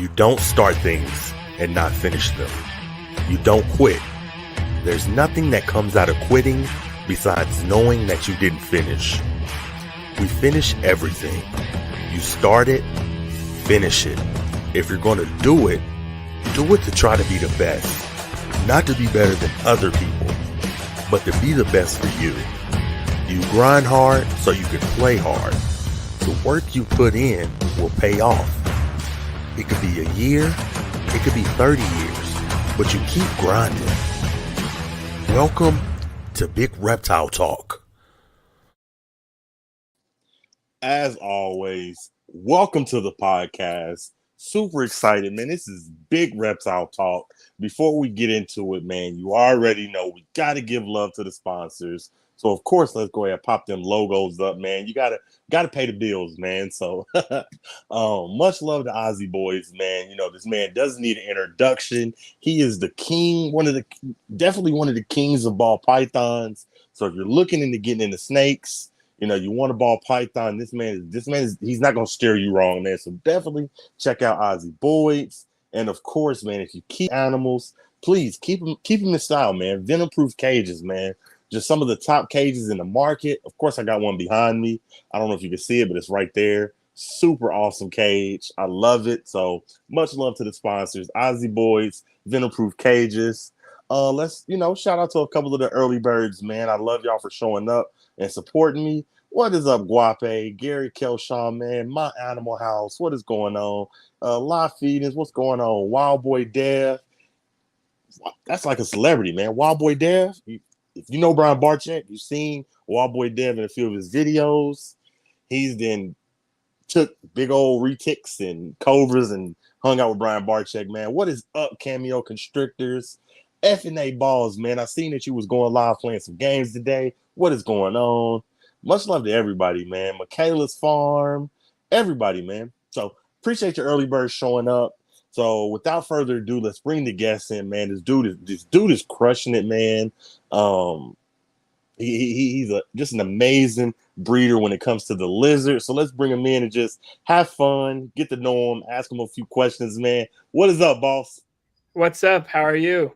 You don't start things and not finish them. You don't quit. There's nothing that comes out of quitting besides knowing that you didn't finish. We finish everything. You start it, finish it. If you're going to do it to try to be the best. Not to be better than other people, but to be the best for you. You grind hard so you can play hard. The work you put in will pay off. It could be a year, it could be 30 years, but you keep grinding. Welcome to Big Reptile Talk. As always, welcome to the podcast. Super excited, man. This is Big Reptile Talk. Before we get into it, man, you already know we got to give love to the sponsors. So, of course, let's go ahead and pop them logos up, man. You gotta pay the bills, man. So, much love to Ozzy Boys, man. You know, this man doesn't need an introduction. He is the king, definitely one of the kings of ball pythons. So, if you're looking into getting into snakes, you know, you want a ball python, this man is he's not gonna steer you wrong, man. So, definitely check out Ozzy Boys. And of course, man, if you keep animals, please keep them in style, man. Venom-proof cages, man. Just some of the top cages in the market. Of course, I got one behind me. I don't know if you can see it, but it's right there. Super awesome cage. I love it. So much love to the sponsors. Ozzy Boys, Venom-proof cages. Let's, shout out to a couple of the early birds, man. I love y'all for showing up and supporting me. What is up, Guape? Gary Kelshaw, man. My Animal House. What is going on? Live Feedings. What's going on? Wild Boy Dev. That's like a celebrity, man. Wild Boy Dev. If you know Brian Barczyk, you've seen Wild Boy Dev in a few of his videos. He's then took big old retics and cobras and hung out with Brian Barczyk, man. What is up, Cameo Constrictors? F&A Balls, man. I seen that you was going live playing some games today. What is going on? Much love to everybody, man. Michaela's Farm, everybody, man. So appreciate your early birds showing up. So without further ado, let's bring the guests in, man. This dude is crushing it, man. He's just an amazing breeder when it comes to the lizard. So let's bring him in and just have fun, get to know him, ask him a few questions, man. What is up, boss? What's up? How are you?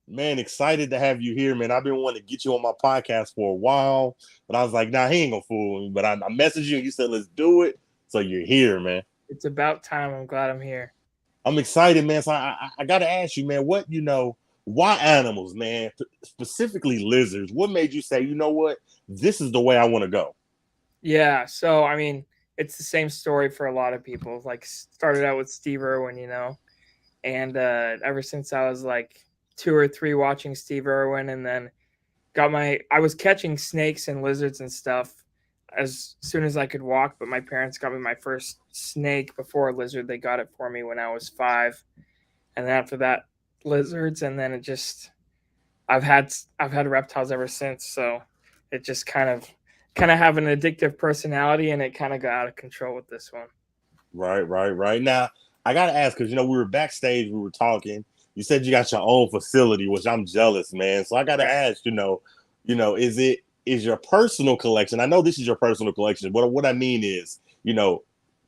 Man, excited to have you here, man. I've been wanting to get you on my podcast for a while, but I was like, nah, he ain't gonna fool me. But I messaged you and you said, let's do it. So you're here, man. It's about time. I'm glad I'm here. I'm excited, man. So I got to ask you, man, why animals, man, specifically lizards? What made you say, you know what, this is the way I want to go? Yeah. So, I mean, it's the same story for a lot of people. Like, started out with Steve Irwin, and ever since I was like 2 or 3 watching Steve Irwin, and then I was catching snakes and lizards and stuff as soon as I could walk, but my parents got me my first snake before a lizard. They got it for me when I was 5. And then after that, lizards, and then I've had reptiles ever since. So it just kind of have an addictive personality, and it kind of got out of control with this one. Right. Now, I got to ask, because, we were backstage, we were talking. You said you got your own facility, which I'm jealous, man. So I got to ask, is your personal collection, I know this is your personal collection, but what I mean is,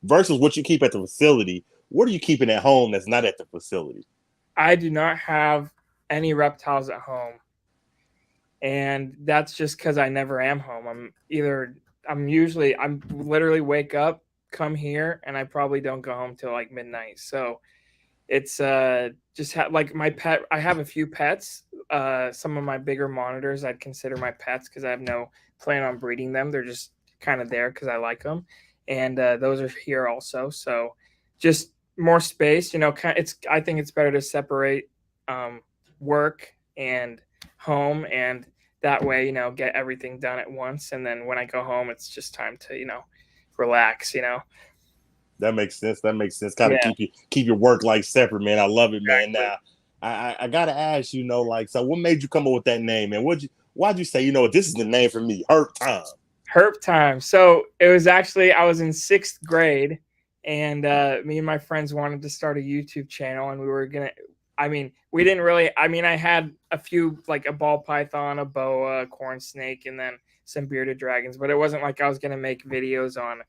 versus what you keep at the facility, what are you keeping at home that's not at the facility? I do not have any reptiles at home. And that's just because I never am home. I'm literally wake up, come here, and I probably don't go home till like midnight. So it's like my pet. I have a few pets. Some of my bigger monitors I'd consider my pets because I have no plan on breeding them. They're just kind of there because I like them, and those are here also. So just more space. I think it's better to separate work and home, and that way get everything done at once. And then when I go home, it's just time to relax. That makes sense. Kind of keep your work life separate, man. I love it, man. Now, I gotta ask, so what made you come up with that name, man? Why'd you say, this is the name for me, Herp Time? Herp Time. So it was actually, I was in 6th grade, and me and my friends wanted to start a YouTube channel, and we didn't really. I had a few, like a ball python, a boa, a corn snake, and then some bearded dragons. But it wasn't like I was gonna make videos on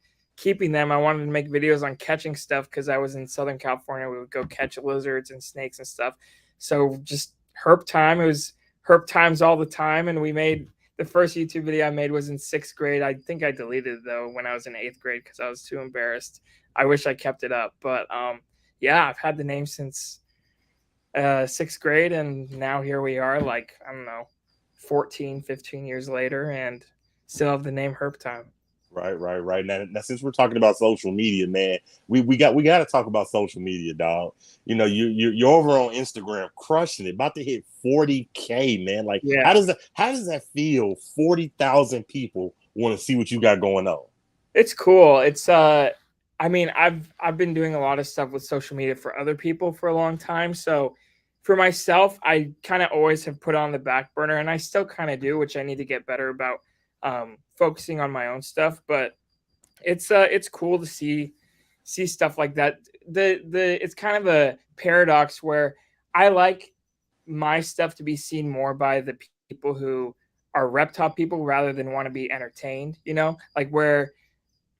keeping them, I wanted to make videos on catching stuff because I was in Southern California. We would go catch lizards and snakes and stuff. So just Herp Time. It was Herp Times all the time, and we made the first YouTube video I made was in 6th grade. I think I deleted it though when I was in 8th grade because I was too embarrassed. I wish I kept it up, but yeah, I've had the name since 6th grade, and now here we are, like, I don't know, 14, 15 years later, and still have the name Herp Time. Right. Now, since we're talking about social media, man, we got to talk about social media, dog. You're over on Instagram, crushing it, about to hit 40K, man. Like, Yeah, how does that feel? 40,000 people want to see what you got going on. it's cool. It's I mean, I've been doing a lot of stuff with social media for other people for a long time. So for myself, I kind of always have put on the back burner, and I still kind of do, which I need to get better about, focusing on my own stuff. But it's cool to see stuff like that. The It's kind of a paradox where I like my stuff to be seen more by the people who are reptile people rather than want to be entertained, like where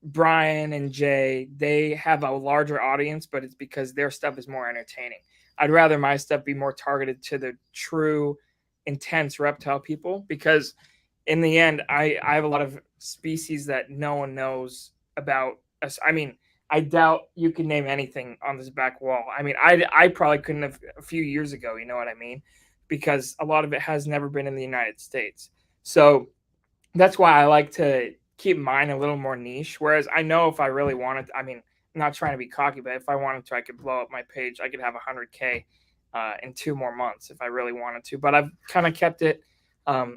Brian and Jay, they have a larger audience, but it's because their stuff is more entertaining. I'd rather my stuff be more targeted to the true, intense reptile people because, in the end, I have a lot of species that no one knows about us. I mean, I doubt you can name anything on this back wall. I mean, I probably couldn't have a few years ago, you know what I mean? Because a lot of it has never been in the United States. So that's why I like to keep mine a little more niche. Whereas I know if I really wanted, I mean, I'm not trying to be cocky, but if I wanted to, I could blow up my page. I could have 100K in 2 more months if I really wanted to. But I've kind of kept it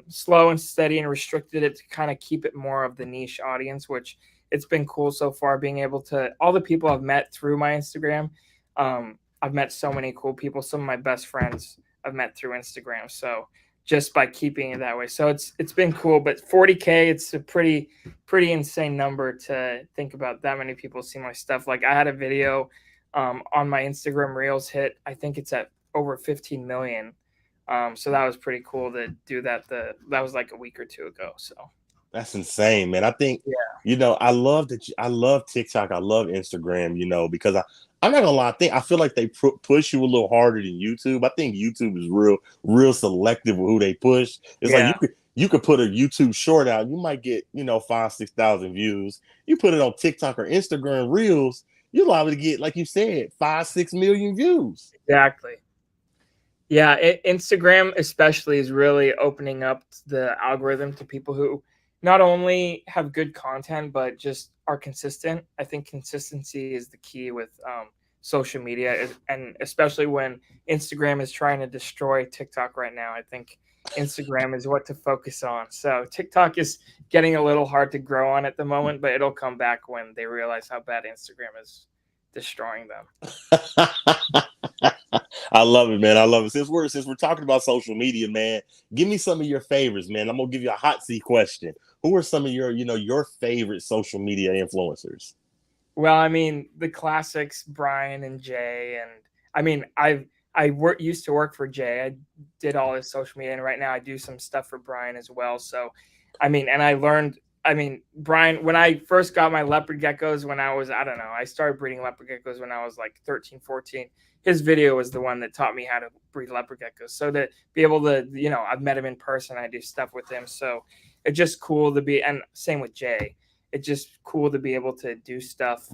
slow and steady and restricted it to kind of keep it more of the niche audience, which it's been cool so far being able to, all the people I've met through my Instagram. I've met so many cool people. Some of my best friends I've met through Instagram. So just by keeping it that way. So it's been cool, but 40K, it's a pretty insane number to think about that many people see my stuff. Like I had a video on my Instagram Reels hit, I think it's at over 15 million. So that was pretty cool to do that. That was like a week or two ago. So That's insane, man. I think, yeah, I love that. I love TikTok. I love Instagram, because I'm not gonna lie. I feel like they push you a little harder than YouTube. I think YouTube is real selective with who they push. It's like yeah, you could put a YouTube short out, you might get 5,000-6,000 views. You put it on TikTok or Instagram Reels, you're liable to get, like you said, 5-6 million views. exactly. Yeah, Instagram especially is really opening up the algorithm to people who not only have good content but just are consistent. I think consistency is the key with social media, and especially when Instagram is trying to destroy TikTok right now. I think Instagram is what to focus on. So TikTok is getting a little hard to grow on at the moment, but it'll come back when they realize how bad Instagram is destroying them. I love it, man. I love it. Since we're talking about social media, man, give me some of your favorites, man. I'm gonna give you a hot seat question. Who are some of your favorite social media influencers? Well, I mean, the classics, Brian and Jay, and I mean, used to work for Jay. I did all his social media, and right now I do some stuff for Brian as well. So, I mean, and I learned. I mean, Brian, when I first got my leopard geckos, when I was, I don't know, I started breeding leopard geckos when I was like 13, 14. His video was the one that taught me how to breed leopard geckos. So to be able to, I've met him in person. I do stuff with him. So it's just cool to be, and same with Jay. It's just cool to be able to do stuff.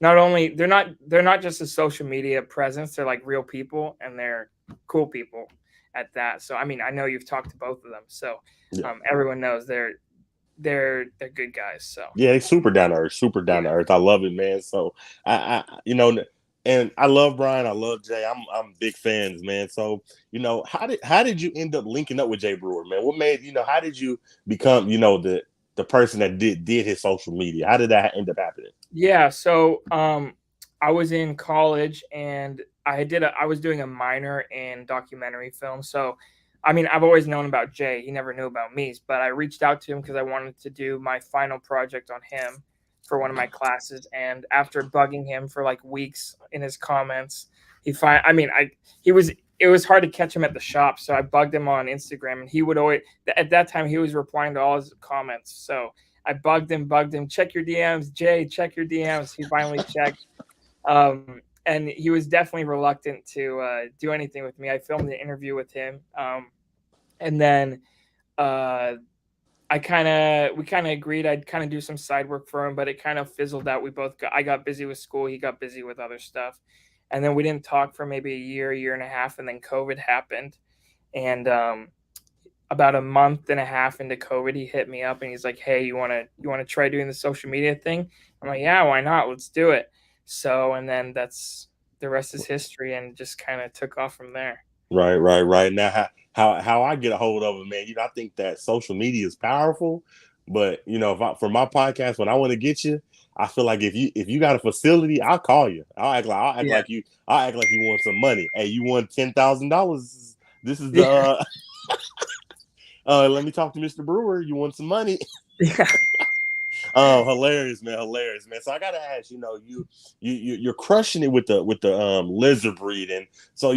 Not only they're not just a social media presence, they're like real people, and they're cool people at that. So I mean, I know you've talked to both of them, so Yeah. everyone knows they're good guys. So Yeah, they super down to earth, super down to yeah, earth. I love it, man. So and I love Brian, I love Jay. I'm big fans, man. So how did you end up linking up with Jay Brewer, man? What made how did you become the person that did his social media? How did that end up happening? yeah. So I was in college and I was doing a minor in documentary film. So I mean, I've always known about Jay. He never knew about me, but I reached out to him because I wanted to do my final project on him for one of my classes. And after bugging him for like weeks in his comments, I mean, it was hard to catch him at the shop. So I bugged him on Instagram, and he would always, at that time, he was replying to all his comments. So bugged him, check your DMs, Jay, check your DMs. He finally checked. And he was definitely reluctant to do anything with me. I filmed the interview with him. And then uh, we kind of agreed I'd kind of do some side work for him, but it kind of fizzled out. I got busy with school. He got busy with other stuff. And then we didn't talk for maybe a year and a half. And then COVID happened. And about a month and a half into COVID, he hit me up and he's like, "Hey, you want to try doing the social media thing?" I'm like, "Yeah, why not? Let's do it." So, and then that's the rest is history, and just kind of took off from there. Right. Now, how I get a hold of it, man. I think that social media is powerful, but for my podcast, when I want to get you, I feel like if you got a facility, I'll call you. Yeah. I'll act like you want some money. Hey, you want $10,000? This is the Yeah. let me talk to Mr. Brewer. You want some money? Yeah. Oh, hilarious, man. So I gotta ask, you're crushing it with the lizard breeding. So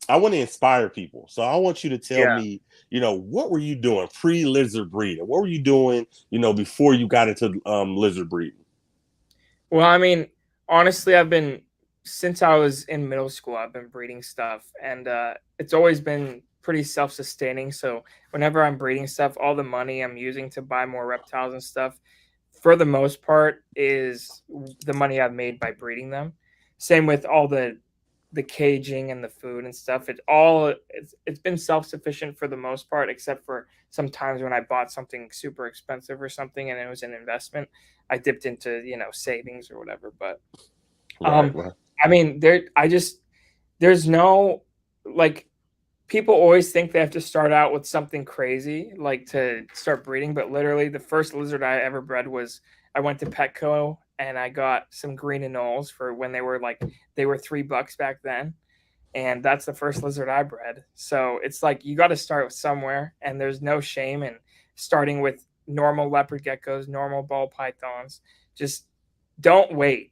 I want to inspire people. So I want you to tell Yeah. me, what were you doing pre-lizard breeding? What were you doing, before you got into lizard breeding? Well, I mean, honestly, since I was in middle school, I've been breeding stuff, and it's always been pretty self-sustaining. So whenever I'm breeding stuff, all the money I'm using to buy more reptiles and stuff, for the most part, is the money I've made by breeding them. Same with all the caging and the food and stuff. It's been self-sufficient for the most part, except for sometimes when I bought something super expensive or something and it was an investment, I dipped into, savings or whatever. But Right, right. I mean, there's no, like, people always think they have to start out with something crazy like to start breeding, but literally the first lizard I ever bred was, I went to Petco and I got some green anoles for when they were $3 back then, and that's the first lizard I bred. So it's like you got to start somewhere, and there's no shame in starting with normal leopard geckos, normal ball pythons. Just don't wait.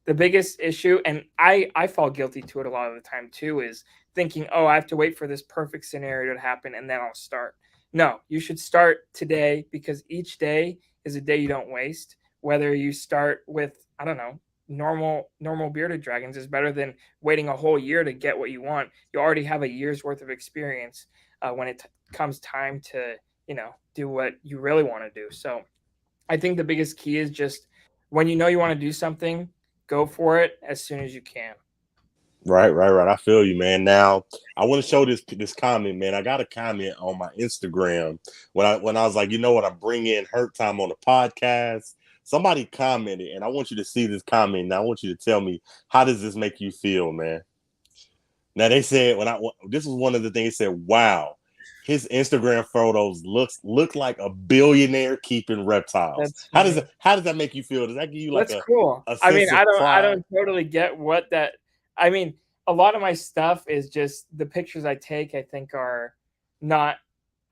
The biggest issue, and I fall guilty to it a lot of the time too, is thinking, "Oh, I have to wait for this perfect scenario to happen and then I'll start." No, you should start today, because each day is a day you don't waste. Whether you start with, I don't know, normal bearded dragons is better than waiting a whole year to get what you want. You already have a year's worth of experience when it comes time to do what you really want to do. So I think the biggest key is just, when you want to do something, go for it as soon as you can. Right. I feel you, man. Now I want to show this comment, man. I got a comment on my Instagram when I was like, you know what, I'm bringing Herp Time on the podcast. Somebody commented, and I want you to see this comment. Now I want you to tell me, how does this make you feel, man? Now they said, this was one of the things, they said, wow, his Instagram photos look like a billionaire keeping reptiles. That's How does funny. that how does that make you feel? Does that give you like That's cool. a I mean, sense I of don't I pride? don't totally get what that. I mean, a lot of my stuff is just the pictures I take. I think are not.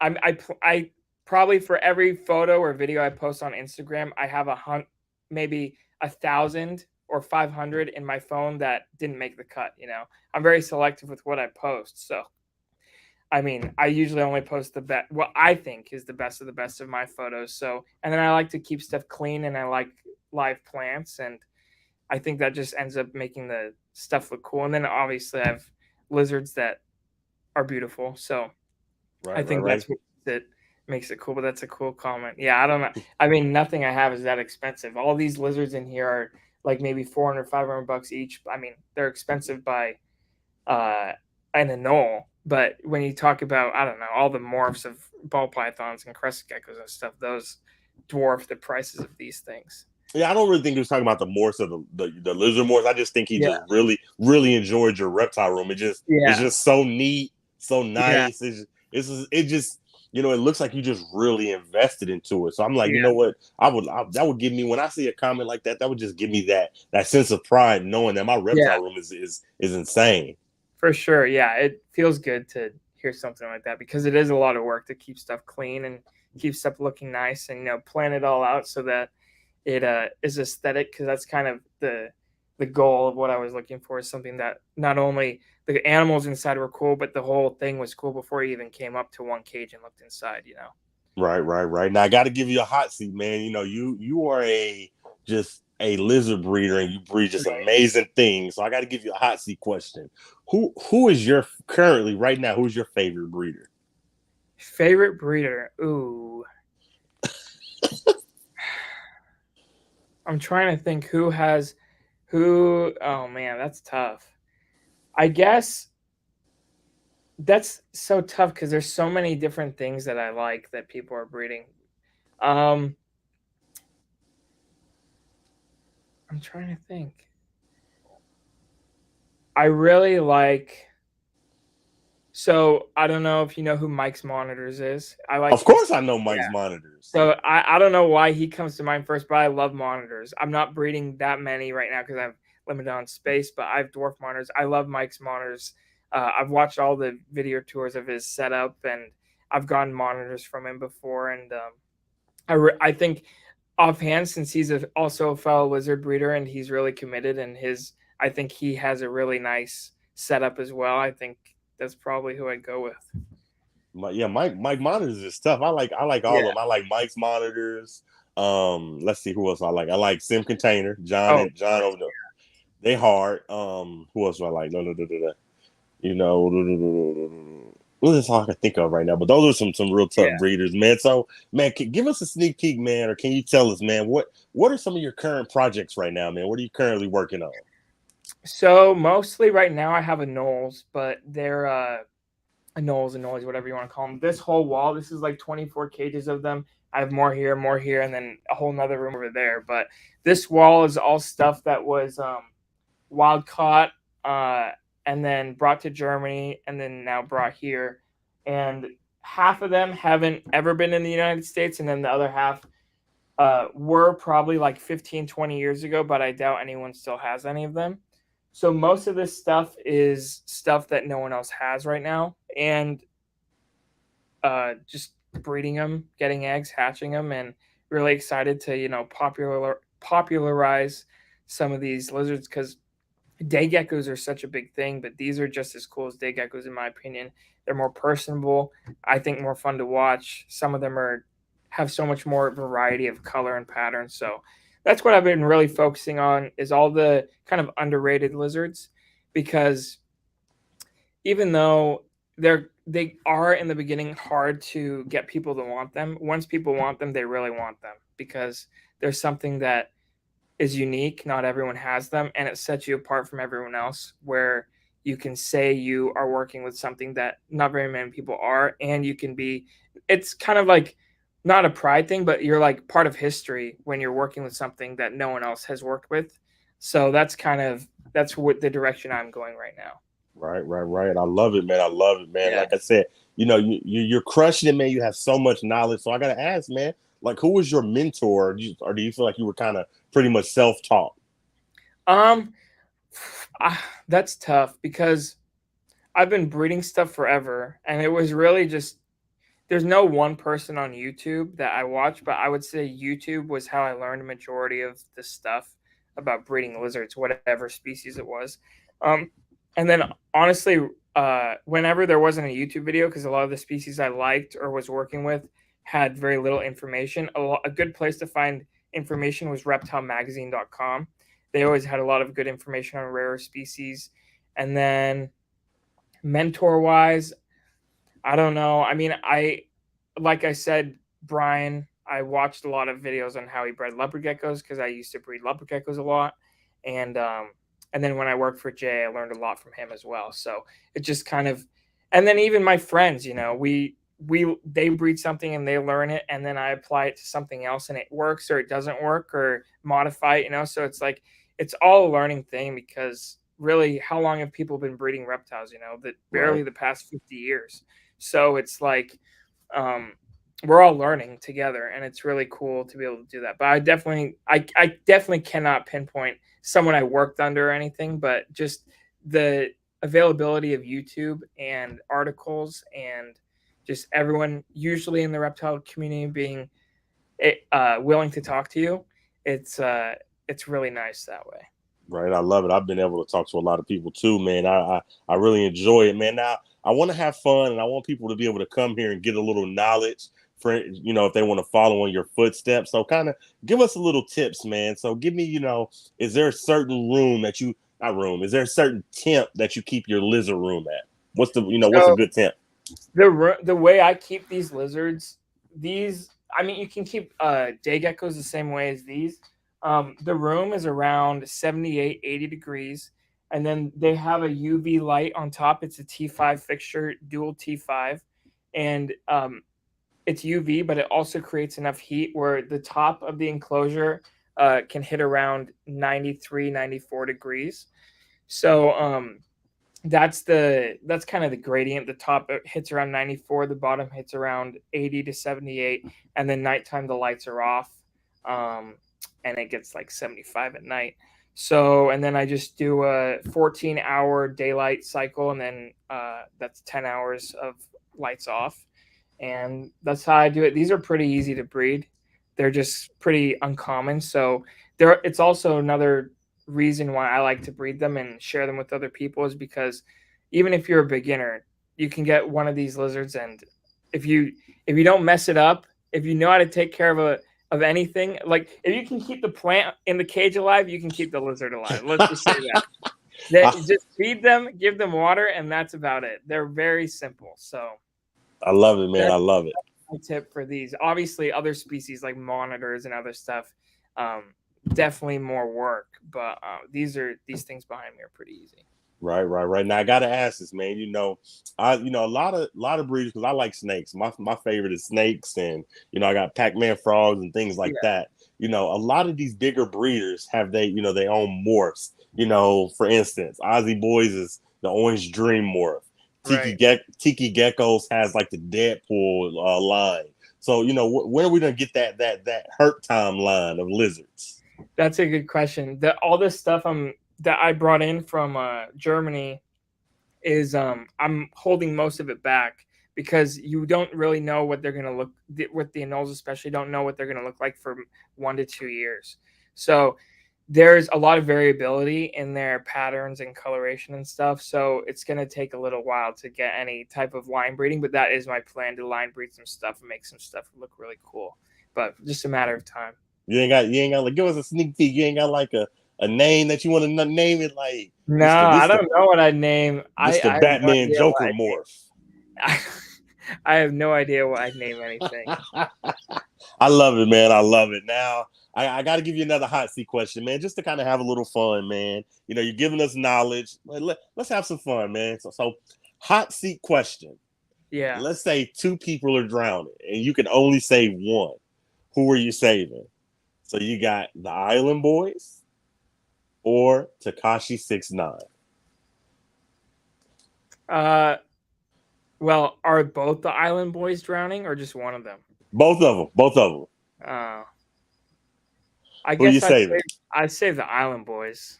I probably, for every photo or video I post on Instagram, I have maybe 1,000 or 500 in my phone that didn't make the cut. I'm very selective with what I post. So I mean, I usually only post what I think is the best of the best of my photos. So, and then I like to keep stuff clean, and I like live plants, and I think that just ends up making the stuff look cool. And then obviously I have lizards that are beautiful. So I think Right. that's what that makes it cool. But that's a cool comment. Yeah, I don't know. I mean, nothing I have is that expensive. All these lizards in here are like maybe 400, $500 each. I mean, they're expensive by uh, an anole. But when you talk about, I don't know, all the morphs of ball pythons and crested geckos and stuff, those dwarf the prices of these things. Yeah, I don't really think he was talking about the morse of the lizard morse. I just think he Yeah. just really enjoyed your reptile room. It's Yeah. just so neat, so Yeah. nice. It just it looks like you just really invested into it. So I'm like, you Yeah. know what? That would give me, when I see a comment like that, that would just give me that sense of pride, knowing that my Yeah. reptile room is insane. For sure. Yeah. It feels good to hear something like that, because it is a lot of work to keep stuff clean and keep stuff looking nice, and, plan it all out so that it is aesthetic, because that's kind of the goal of what I was looking for, is something that not only the animals inside were cool, but the whole thing was cool before you even came up to one cage and looked inside. Right. Now I got to give you a hot seat, man. You know, you are just a lizard breeder, and you breed just Right. amazing things. So I got to give you a hot seat question. Who is your currently right now? Who's your favorite breeder? Favorite breeder? Ooh, I'm trying to think who has who. Oh man, that's tough. I guess that's so tough because there's so many different things that I like that people are breeding. Um, I'm trying to think. I really like. So I don't know if you know who Mike's Monitors is. I like Of his. course, I know Yeah. Mike's monitors. So I don't know why he comes to mind first, but I love monitors. I'm not breeding that many right now because I'm limited on space, but I have dwarf monitors. I love Mike's monitors. I've watched all the video tours of his setup, and I've gotten monitors from him before. And I think offhand, since he's also a fellow lizard breeder and he's really committed, and I think he has a really nice setup as well. I think that's probably who I'd go with. Yeah, Mike monitors is tough. I like all Yeah. of them. I like Mike's monitors. Let's see who else I like. I like Sim Container, John Oh, and John over there. They hard. Who else do I like? No. You know, well, that's all I can think of right now. But those are some real yeah. tough breeders, man. So, man, give us a sneak peek, man, or can you tell us, man, what are some of your current projects right now, man? What are you currently working on? So mostly right now I have a Knowles, but they're a Knowles, whatever you want to call them. This whole wall, this is like 24 cages of them. I have more here, and then a whole nother room over there. But this wall is all stuff that was wild caught, uh, and then brought to Germany, and then now brought here. And half of them haven't ever been in the United States, and then the other half were probably like 15, 20 years ago, but I doubt anyone still has any of them. So most of this stuff is stuff that no one else has right now, and just breeding them, getting eggs, hatching them, and really excited to popularize some of these lizards because day geckos are such a big thing, but these are just as cool as day geckos in my opinion. They're more personable, I think more fun to watch. Some of them are have so much more variety of color and patterns. So that's what I've been really focusing on is all the kind of underrated lizards because even though they are in the beginning hard to get people to want them, once people want them, they really want them because there's something that is unique. Not everyone has them, and it sets you apart from everyone else. Where you can say you are working with something that not very many people are, and you can be. It's kind of like not a pride thing, but you're like part of history when you're working with something that no one else has worked with. So that's what the direction I'm going right now. Right. I love it, man. I love it, man. Yeah. Like I said, you know, you're crushing it, man. You have so much knowledge. So I gotta ask, man, like, who was your mentor, or do you feel like you were kind of pretty much self-taught? Um, that's tough because I've been breeding stuff forever, and it was really just there's no one person on YouTube that I watch, but I would say YouTube was how I learned a majority of the stuff about breeding lizards, whatever species it was. Um, and then honestly, whenever there wasn't a YouTube video, because a lot of the species I liked or was working with had very little information, a good place to find information was reptilemagazine.com. They always had a lot of good information on rare species. And then mentor wise, I don't know. I mean, like I said, Brian, I watched a lot of videos on how he bred leopard geckos because I used to breed leopard geckos a lot, and and then when I worked for Jay, I learned a lot from him as well. So it just kind of, and then even my friends, we they breed something and they learn it, and then I apply it to something else and it works or it doesn't work or modify it. So it's like it's all a learning thing because really, how long have people been breeding reptiles? That Right. barely the past 50 years. So it's like um, we're all learning together, and it's really cool to be able to do that. But I definitely cannot pinpoint someone I worked under or anything, but just the availability of YouTube and articles and just everyone usually in the reptile community being willing to talk to you. It's really nice that way. Right. I love it. I've been able to talk to a lot of people too, man. I really enjoy it, man. Now I want to have fun, and I want people to be able to come here and get a little knowledge for, if they want to follow in your footsteps. So kind of give us a little tips, man. So give me, is there a certain room that you not room? Is there a certain temp that you keep your lizard room at? What's a So good temp? the way I keep these lizards, I mean, you can keep day geckos the same way as these. The room is around 78, 80 degrees, and then they have a UV light on top. It's a T5 fixture, dual T5, and it's UV, but it also creates enough heat where the top of the enclosure can hit around 93, 94 degrees. So that's kind of the gradient. The top hits around 94, the bottom hits around 80 to 78, and then nighttime the lights are off, um, and it gets like 75 at night. So and then I just do a 14-hour daylight cycle, and then that's 10 hours of lights off, and that's how I do it. These are pretty easy to breed. They're just pretty uncommon. So it's also another reason why I like to breed them and share them with other people is because even if you're a beginner, you can get one of these lizards, and if you don't mess it up, if you know how to take care of anything, like if you can keep the plant in the cage alive, you can keep the lizard alive. Let's just say that. They just feed them, give them water, and that's about it. They're very simple. So I love it, man. that's I love it. my tip for these. Obviously, other species like monitors and other stuff, definitely more work. But these things behind me are pretty easy. Right. Now I gotta ask this, man. A lot of breeders because I like snakes. My favorite is snakes, and I got Pac-Man frogs and things like Yeah, that. A lot of these bigger breeders have their own morphs. For instance, Ozzy Boys is the Orange Dream morph. right. Tiki Geckos has like the Deadpool line. So where are we gonna get that Herp Time line of lizards? That's a good question. All this stuff that I brought in from Germany is I'm holding most of it back because you don't really know what they're gonna look with the anoles, especially don't know what they're gonna look like for 1 to 2 years. So there's a lot of variability in their patterns and coloration and stuff. So it's gonna take a little while to get any type of line breeding, but that is my plan to line breed some stuff and make some stuff look really cool. But just a matter of time. You ain't got like give us a sneak peek. You ain't got like a name that you want to name it like No, this the I this the don't know what I'd name. this the I have no Batman idea what Joker I'd morph. name. I have no idea what I'd name anything. I love it, man. I love it. Now I got to give you another hot seat question, man, just to kind of have a little fun, man. You're giving us knowledge. Let's have some fun, man. So hot seat question. Yeah. Let's say two people are drowning, and you can only save one. Who are you saving? So you got the Island Boys or Takashi 6ix9ine. Well, are both the Island Boys drowning or just one of them? Both of them. Both of them. Uh, I Who are you guess saving? I'd save the Island Boys.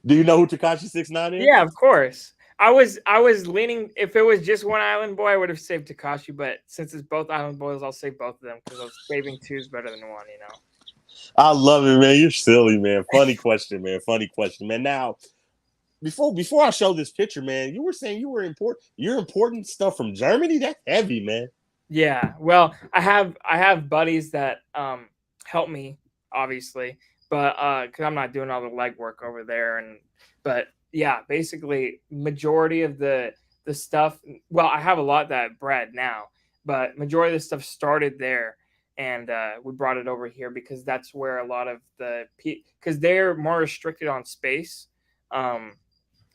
Do you know who Takashi 6ix9ine is? Yeah, of course. I was leaning if it was just one Island Boy, I would have saved Takashi, but since it's both Island Boys, I'll save both of them because saving two is better than one. I love it, man. You're silly, man. Funny question, man. Funny question, man. Now, before I show this picture, man, you were saying you're important stuff from Germany. That's heavy, man. Yeah, well, I have buddies that help me obviously, but because I'm not doing all the legwork over there, but yeah, basically majority of the stuff. Well, I have a lot that bred now, but majority of the stuff started there, and we brought it over here because that's where a lot of because they're more restricted on space, um,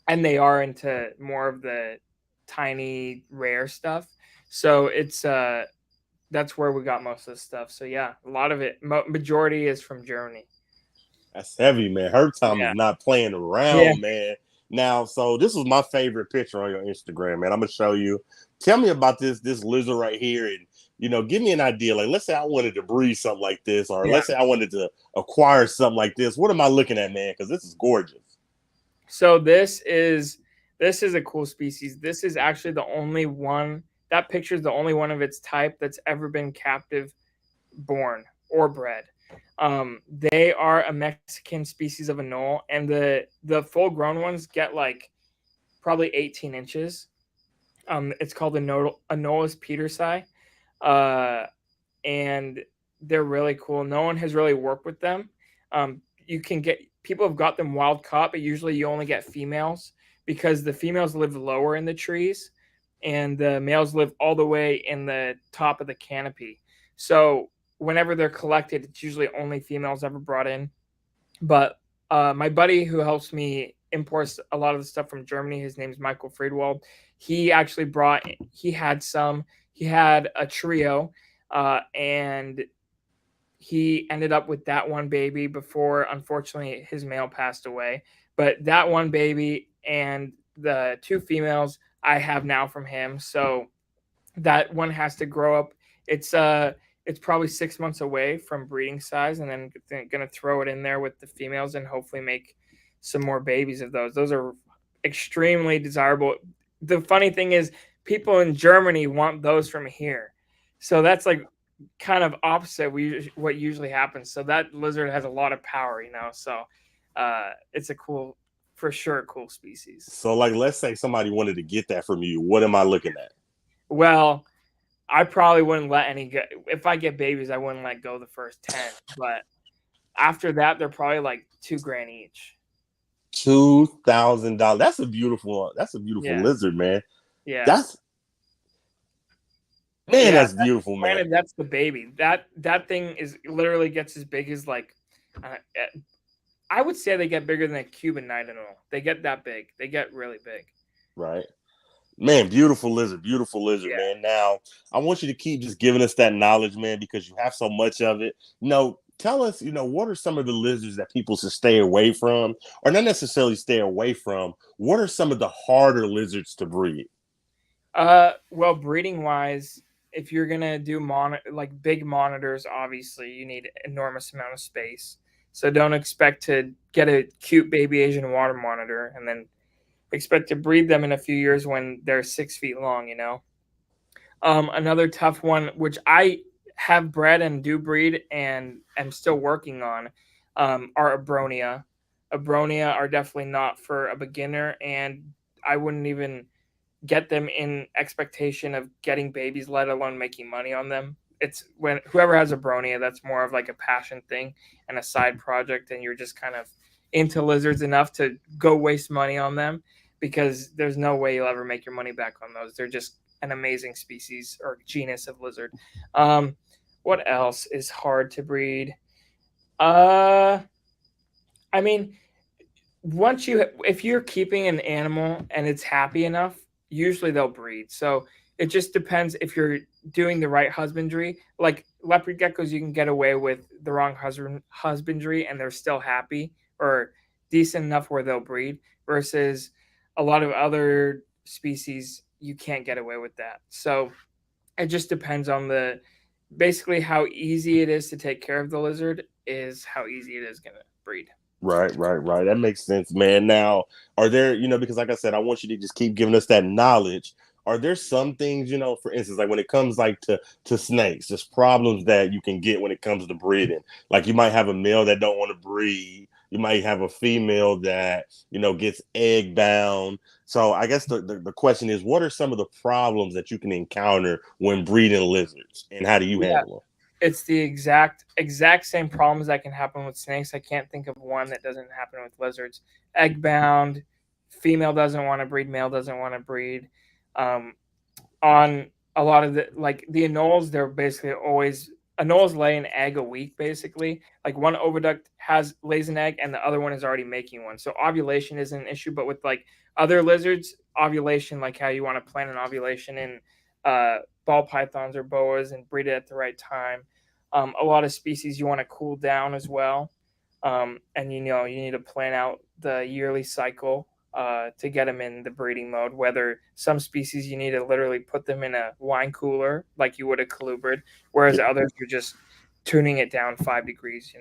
and they are into more of the tiny rare stuff. So it's that's where we got most of the stuff. So yeah, a lot of it, majority is from Germany. That's heavy, man. HerpTime Yeah, is not playing yeah, around, man. Now, so this was my favorite picture on your Instagram, man. I'm gonna show you. Tell me about this lizard right here, and give me an idea. Like, let's say I wanted to breed something like this, or yeah. let's say I wanted to acquire something like this. What am I looking at, man? Because this is gorgeous. So this is a cool species. This is actually the only one. That picture is the only one of its type that's ever been captive born or bred. They are a Mexican species of anole, and the full grown ones get like probably 18 inches. It's called Anolis petersi. uh, and they're really cool. No one has really worked with them. You can get people have got them wild caught, but usually you only get females because the females live lower in the trees, and the males live all the way in the top of the canopy. So whenever they're collected, it's usually only females ever brought in. But my buddy who helps me imports a lot of the stuff from Germany, his name's Michael Friedwald. He actually brought. He had some. He had a trio, and he ended up with that one baby before, unfortunately, his male passed away. But that one baby and the two females I have now from him. So that one has to grow up. It's probably 6 months away from breeding size, and then gonna throw it in there with the females and hopefully make some more babies of those. Those are extremely desirable. The funny thing is, people in Germany want those from here, so that's like kind of opposite what usually happens. So that lizard has a lot of power, you know. So it's a cool, for sure, cool species. So, like, let's say somebody wanted to get that from you. What am I looking at? Well, I probably wouldn't let any go. If I get babies, I wouldn't let go the first 10. But after that, they're probably like $2,000 each. $2,000. That's a beautiful. That's a beautiful Yeah, lizard, man. yeah, That's man. yeah. That's beautiful, man. Granted, that's the baby. That thing is literally gets as big as like, uh, I would say they get bigger than a Cuban nightingale. They get that big. They get really big. Right. Man, beautiful lizard, Yeah. man. Now, I want you to keep just giving us that knowledge, man, because you have so much of it. Tell us, what are some of the lizards that people should stay away from, or not necessarily stay away from? What are some of the harder lizards to breed? Well, breeding wise, if you're gonna do like big monitors, obviously you need enormous amount of space. So don't expect to get a cute baby Asian water monitor and then expect to breed them in a few years when they're 6 feet long. You know. Another tough one, which I have bred and do breed and am still working on, are abronia. Abronia are definitely not for a beginner, and I wouldn't even get them in expectation of getting babies, let alone making money on them. It's when whoever has a bronia, that's more of like a passion thing and a side project, and you're just kind of into lizards enough to go waste money on them because there's no way you'll ever make your money back on those. They're just an amazing species or genus of lizard. Um, what else is hard to breed? Uh, I mean, if you're keeping an animal and it's happy enough, usually they'll breed. So it just depends if you're doing the right husbandry. Like leopard geckos, you can get away with the wrong husbandry and they're still happy or decent enough where they'll breed. Versus a lot of other species, you can't get away with that. So it just depends on basically how easy it is to take care of the lizard is how easy it is going to breed. Right. That makes sense, man. Now, are there, because like I said, I want you to just keep giving us that knowledge. Are there some things, for instance, like when it comes like to snakes, just problems that you can get when it comes to breeding? Like you might have a male that don't want to breed. You might have a female that, gets egg bound. So I guess the question is, what are some of the problems that you can encounter when breeding lizards, and how do you Yeah, handle them? it's the exact same problems that can happen with snakes. I can't think of one that doesn't happen with lizards. Egg bound, female doesn't want to breed, male doesn't want to breed. Um, on a lot of the anoles, they're basically always anoles lay an egg a week basically. Like one oviduct lays an egg and the other one is already making one. So ovulation isn't an issue, but with like other lizards, ovulation, like how you want to plan an ovulation in ball pythons or boas and breed it at the right time. A lot of species you want to cool down as well. And you need to plan out the yearly cycle to get them in the breeding mode. Whether some species you need to literally put them in a wine cooler like you would a colubrid, whereas others you're just tuning it down 5 degrees.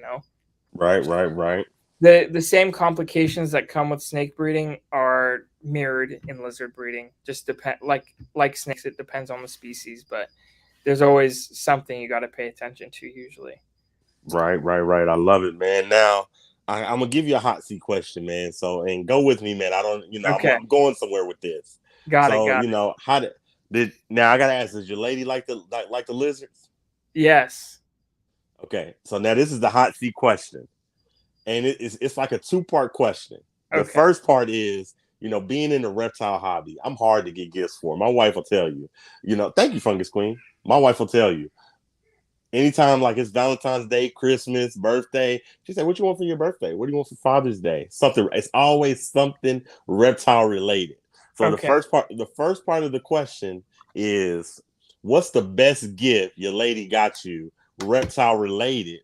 Right. The same complications that come with snake breeding are mirrored in lizard breeding. Just depend like snakes, it depends on the species, but there's always something you got to pay attention to usually. Right. I love it, man. Now, I'm gonna give you a hot seat question, man. So, and go with me, man. I don't, Okay, I'm going somewhere with this. got it, So, got it. how did Now I gotta ask, does your lady like the lizards? Yes. Okay, so now this is the hot seat question, and it's like a two-part question. The Okay. first part is, being in the reptile hobby, I'm hard to get gifts for. My wife will tell you, thank you, Fungus Queen. My wife will tell you, anytime like it's Valentine's Day, Christmas, birthday, she said, "What you want for your birthday? What do you want for Father's Day?" Something. It's always something reptile related. So the Okay. first part of the question is, what's the best gift your lady got you, reptile related?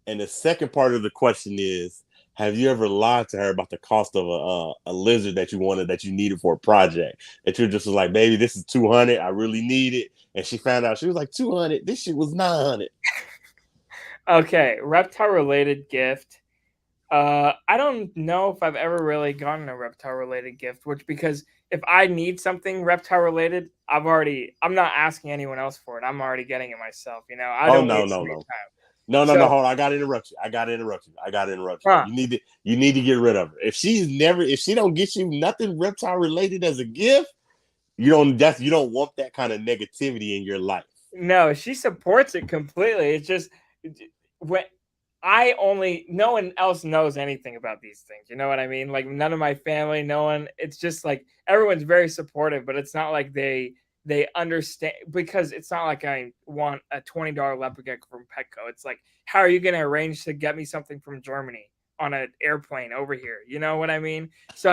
And the second part of the question is, have you ever lied to her about the cost of a lizard that you wanted, that you needed for a project? That you're just like, baby, this is 200. I really need it. And she found out, she was like, 200. This shit was 900. Okay. Reptile related gift. I don't know if I've ever really gotten a reptile related gift, which, because if I need something reptile related, I'm not asking anyone else for it. I'm already getting it myself. I Oh don't no, waste no, any no. time. No. So, Hold on. I gotta interrupt you. huh? You need to get rid of her. If she don't get you nothing reptile related as a gift, you don't want that kind of negativity in your life. No, she supports it completely. It's just when no one else knows anything about these things. You know what I mean? Like, none of my family, no one. It's just like everyone's very supportive, but it's not like they understand, because it's not like I want a $20 leopard gecko from Petco. It's like, how are you going to arrange to get me something from Germany on an airplane over here? You know what I mean? So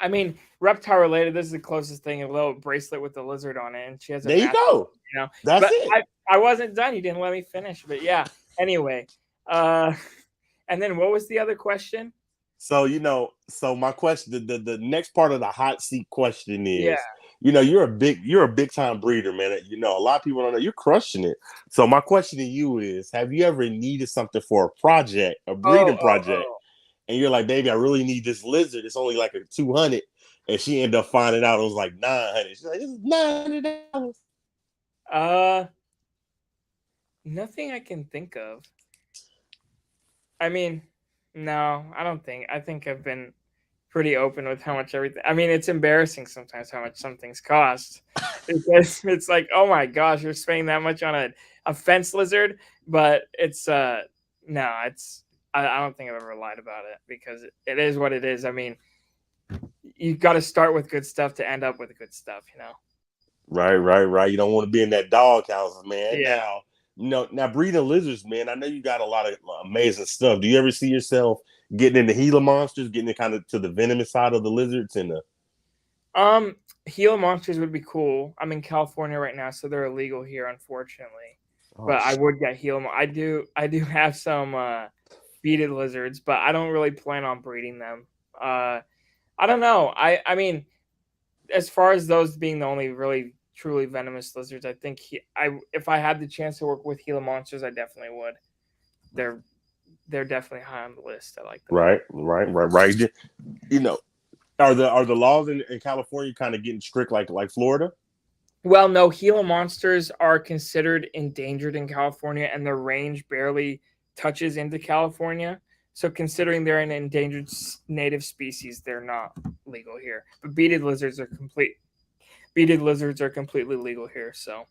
I mean, reptile related. This is the closest thing. A little bracelet with a lizard on it, and she has a There you mask. go. You know, That's but it. I wasn't done. You didn't let me finish. But yeah. Anyway, uh, and then what was the other question? So my question, the next part of the hot seat question Yeah. is, you're a big time breeder, man. A lot of people don't know you're crushing it. So my question to you is, have you ever needed something for a project, a Oh, breeding oh, project, oh. and you're like, baby, I really need this lizard. It's only like a 200, and she ended up finding out it was like 900. She's like, "This is $900." Uh, Nothing I can think of. I mean, no, I don't think. I think I've been pretty open with how much everything. I mean, it's embarrassing sometimes how much some things cost, because it's like, oh my gosh, you're spending that much on a fence lizard. But it's no, I don't think I've ever lied about it, because it is what it is. I mean, you got to start with good stuff to end up with good stuff. Right. You don't want to be in that doghouse, man. Yeah. Now breeding lizards, man. I know you got a lot of amazing stuff. Do you ever see yourself getting into Gila monsters, getting kind of to the venomous side of the lizards and the? Um, Gila monsters would be cool. I'm in California right now, so they're illegal here, unfortunately. Oh, But I would get Gila. I do have some beaded lizards, but I don't really plan on breeding them. I don't know. I mean, as far as those being the only really truly venomous lizards, I think if I had the chance to work with Gila monsters, I definitely would. They're they're definitely high on the list. I like them a lot. right. You know, are the laws in California kind of getting strict like Florida? Well, no, Gila monsters are considered endangered in California, and their range barely touches into California. So, considering they're an endangered native species, they're not legal here. But beaded lizards are completely legal here. So,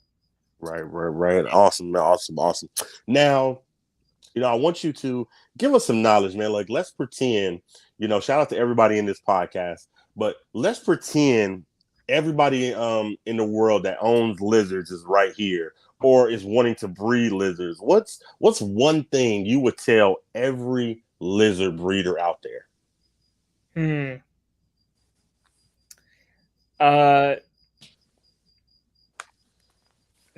Right. Awesome, man. Awesome. Now, I want you to give us some knowledge, man. Like, let's pretend, shout out to everybody in this podcast, but let's pretend everybody in the world that owns lizards is right here or is wanting to breed lizards. What's one thing you would tell every lizard breeder out there? hmm. Uh,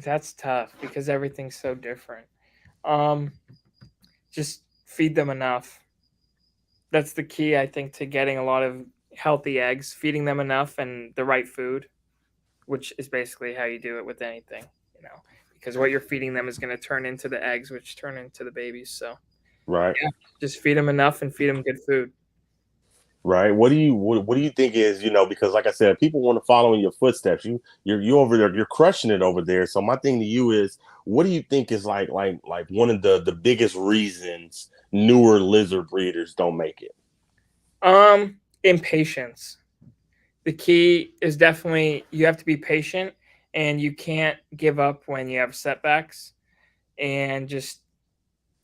that's tough because everything's so different. Um, just feed them enough. That's the key, I think, to getting a lot of healthy eggs. Feeding them enough and the right food, which is basically how you do it with anything, you know, because what you're feeding them is going to turn into the eggs, which turn into the babies. So, Right. yeah, just feed them enough and feed them good food. Right. What do you think is, because like I said, people want to follow in your footsteps. You over there, you're crushing it over there. So my thing to you is, what do you think is like one of the biggest reasons newer lizard breeders don't make it? Impatience. The key is definitely you have to be patient and you can't give up when you have setbacks, and just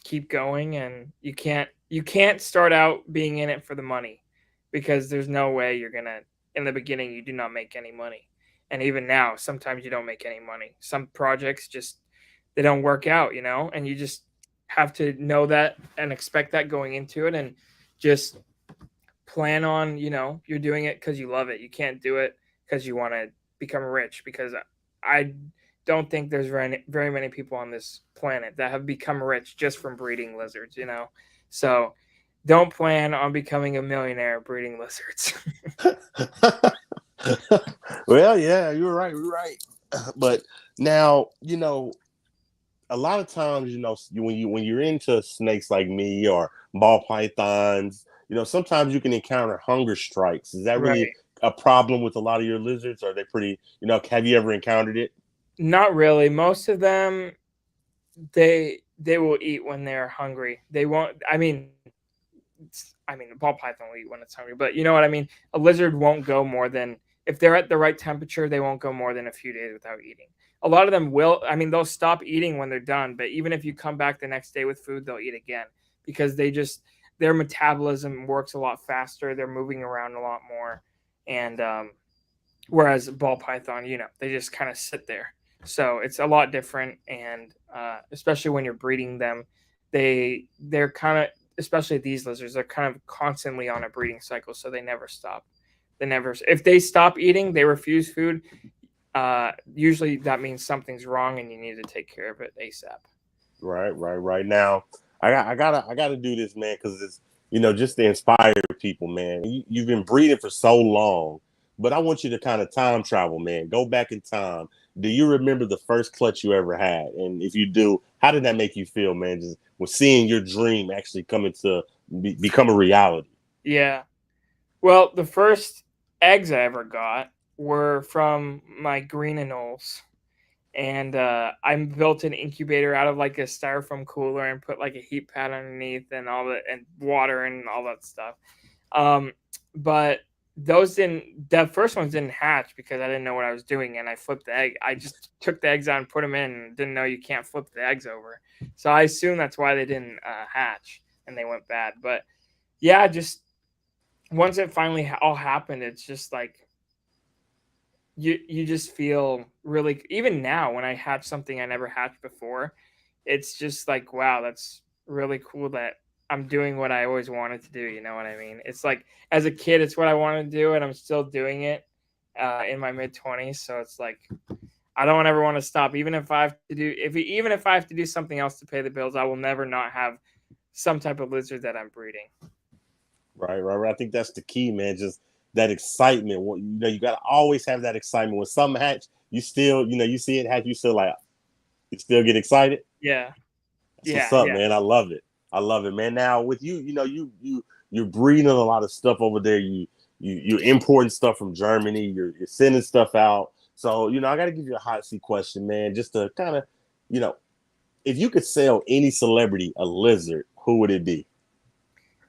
keep going. And you can't start out being in it for the money, because there's no way you're gonna, in the beginning you do not make any money. And even now sometimes you don't make any money. Some projects just, they don't work out, and you just have to know that and expect that going into it, and just plan on, you're doing it because you love it. You can't do it because you want to become rich, because I don't think there's very many people on this planet that have become rich just from breeding lizards. So don't plan on becoming a millionaire breeding lizards. Well, yeah, you're right. You're right. But now, a lot of times, when you're into snakes like me or ball pythons, sometimes you can encounter hunger strikes. Is that really Right. a problem with a lot of your lizards? Are they pretty? Have you ever encountered it? Not really. Most of them, they will eat when they're hungry. They won't. I mean, the ball python will eat when it's hungry, but you know what I mean. A lizard won't go more than, if they're at the right temperature, they won't go more than a few days without eating. A lot of them will. I mean, they'll stop eating when they're done, but even if you come back the next day with food, they'll eat again, because their metabolism works a lot faster. They're moving around a lot more, and whereas ball python, they just kind of sit there. So it's a lot different, and especially when you're breeding them, they're kind of, especially these lizards, they're kind of constantly on a breeding cycle, so they never stop. They never, if they stop eating, they refuse food. Usually that means something's wrong, and you need to take care of it ASAP. Right, right, right. Now, I gotta do this, man, because it's just to inspire people, man. You've been breeding for so long, but I want you to kind of time travel, man. Go back in time. Do you remember the first clutch you ever had? And if you do, how did that make you feel, man? Just with seeing your dream actually coming to become a reality. Yeah. Well, the first eggs I ever got were from my green anoles, and I built an incubator out of like a styrofoam cooler and put like a heat pad underneath and all that, and water and all that stuff. Um, but the first ones didn't hatch because I didn't know what I was doing, and I flipped the egg. I just took the eggs out and put them in, and didn't know you can't flip the eggs over. So I assume that's why they didn't hatch and they went bad. But yeah, just once it finally all happened, it's just like you just feel really, even now when I hatch something I never hatched before, it's just like, wow, that's really cool that I'm doing what I always wanted to do. You know what I mean? It's like, as a kid, it's what I wanted to do, and I'm still doing it in my mid 20s. So it's like, I don't ever want to stop. Even if I have to do something else to pay the bills, I will never not have some type of lizard that I'm breeding. Right, right, right. I think that's the key, man. Just that excitement. You got to always have that excitement. When something hatch, you still, you see it hatch, you still like, you still get excited. Yeah, That's what's yeah, up, yeah. man. I love it. I love it, man. Now with you, you're breeding a lot of stuff over there. You're importing stuff from Germany. You're sending stuff out. So I got to give you a hot seat question, man. Just to kind of, you know, if you could sell any celebrity a lizard, who would it be?